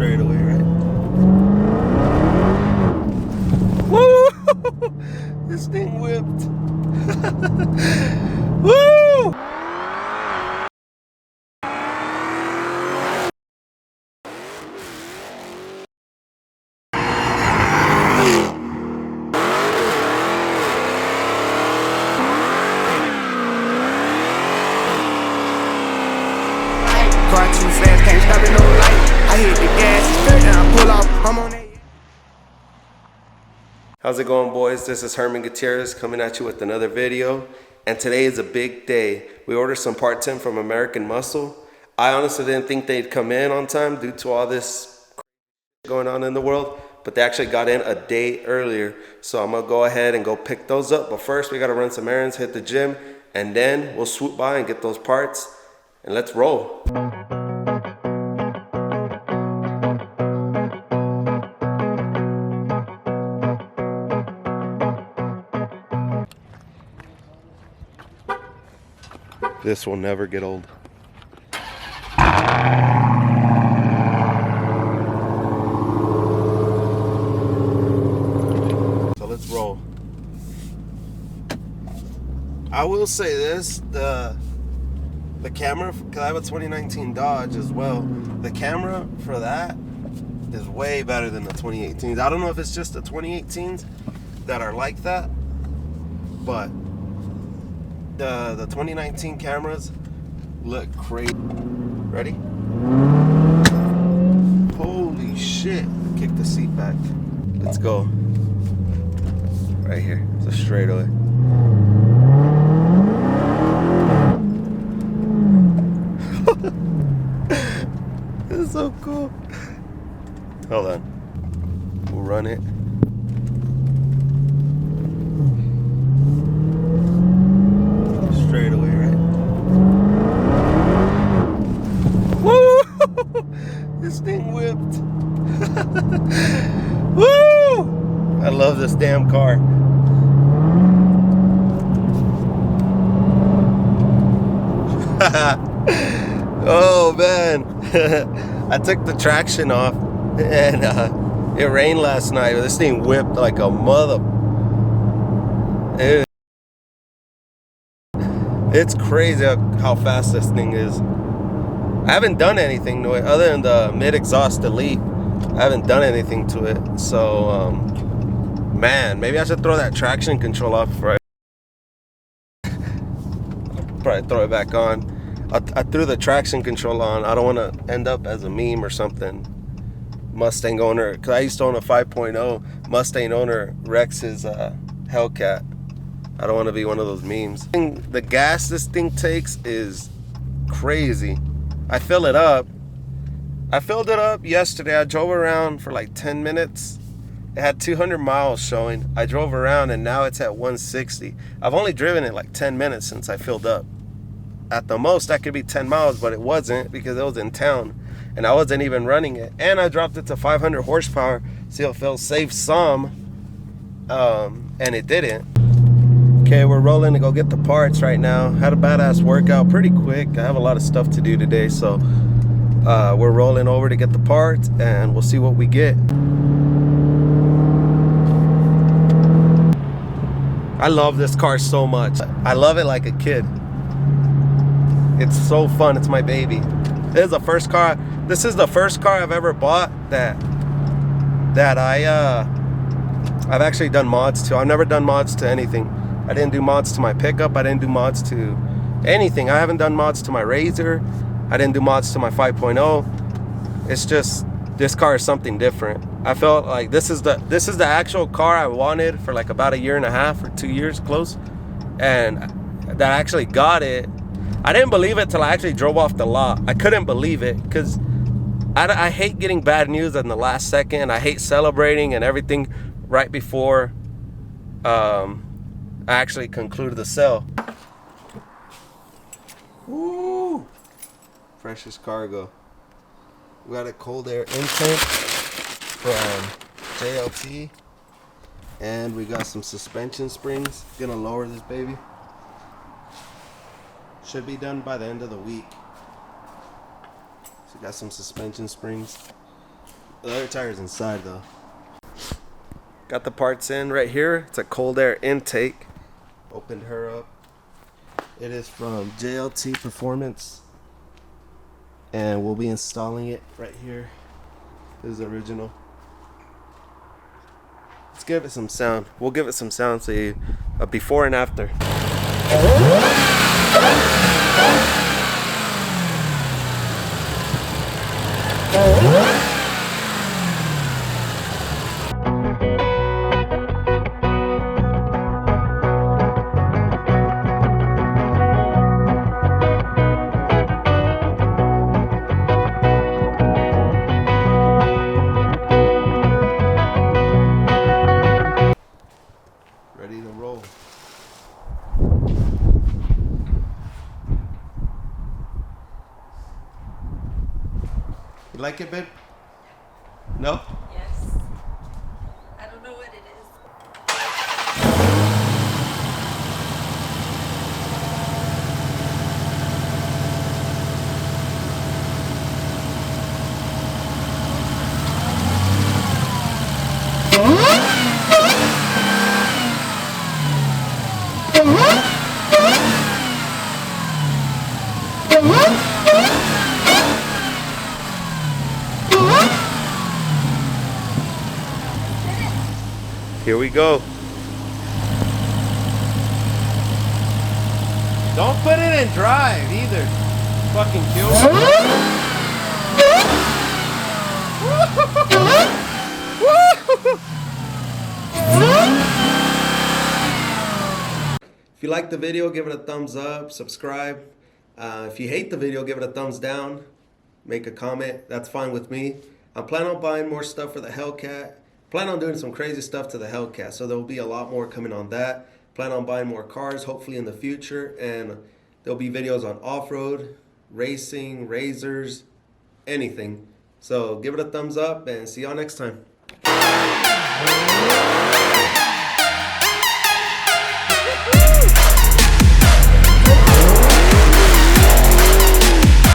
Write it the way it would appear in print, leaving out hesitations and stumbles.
straightaway, right? Woo! This thing whipped. Woo! Can't stop it, no light. I hit the gas, straight down, pull off. I'm on that. How's it going, boys? This is Herman Gutierrez coming at you with another video. And today is a big day. We ordered some parts in from American Muscle. I honestly didn't think they'd come in on time due to all this going on in the world, but they actually got in a day earlier. So I'm gonna go ahead and go pick those up. But first we gotta run some errands, hit the gym, and then we'll swoop by and get those parts and let's roll. This will never get old. So let's roll. I will say this, the camera, because I have a 2019 Dodge as well, the camera for that is way better than the 2018s. I don't know if it's just the 2018s that are like that, but the 2019 cameras look crazy. Ready? Holy shit. Kick the seat back. Let's go. Right here. It's a straightaway. This is so cool. Hold on. We'll run it. Straight away, right? Woo! This thing whipped. Woo! I love this damn car. Oh man. I took the traction off and it rained last night. This thing whipped like a mother. It's crazy how fast this thing is. I haven't done anything to it other than the mid-exhaust delete. I haven't done anything to it. So, man, maybe I should throw that traction control off before probably throw it back on. I threw the traction control on. I don't want to end up as a meme or something. Mustang owner, because I used to own a 5.0. Mustang owner wrecks his Hellcat. I don't want to be one of those memes. The gas this thing takes is crazy. I fill it up. I filled it up yesterday. I drove around for like 10 minutes. It had 200 miles showing. I drove around and now it's at 160. I've only driven it like 10 minutes since I filled up. At the most, that could be 10 miles, but it wasn't because it was in town and I wasn't even running it. And I dropped it to 500 horsepower, see if it'll save some, and it didn't. Okay, we're rolling to go get the parts right now. Had a badass workout, pretty quick. I have a lot of stuff to do today, so we're rolling over to get the parts and we'll see what we get. I love this car so much. I love it like a kid. It's so fun. It's my baby. This is the first car. This is the first car I've ever bought that I've actually done mods to. I've never done mods to anything. I didn't do mods to my pickup. I didn't do mods to anything. I haven't done mods to my Razor. I didn't do mods to my 5.0. It's just, this car is something different. I felt like this is the actual car I wanted for like about 1.5 years or 2 years close. And that I actually got it. I didn't believe it till I actually drove off the lot. I couldn't believe it because I hate getting bad news in the last second. I hate celebrating and everything right before I actually concluded the sale. Woo! Freshest cargo. We got a cold air intake from JLT. And we got some suspension springs. Gonna lower this baby. Should be done by the end of the week. So we got some suspension springs. The other tire's inside though. Got the parts in right here. It's a cold air intake. Opened her up. It is from JLT Performance. And we'll be installing it right here. This is the original. Let's give it some sound. We'll give it some sound so you before and after. Ready to roll. You like it, babe? No? Yes. I don't know what it is. Here we go. Don't put it in drive either. Fucking kill If you like the video, give it a thumbs up, subscribe. If you hate the video, give it a thumbs down. Make a comment. That's fine with me. I'm planning on buying more stuff for the Hellcat. Plan on doing some crazy stuff to the Hellcat, so there will be a lot more coming on that. Plan on buying more cars, hopefully in the future, and there'll be videos on off-road, racing, razors, anything. So give it a thumbs up, and see y'all next time.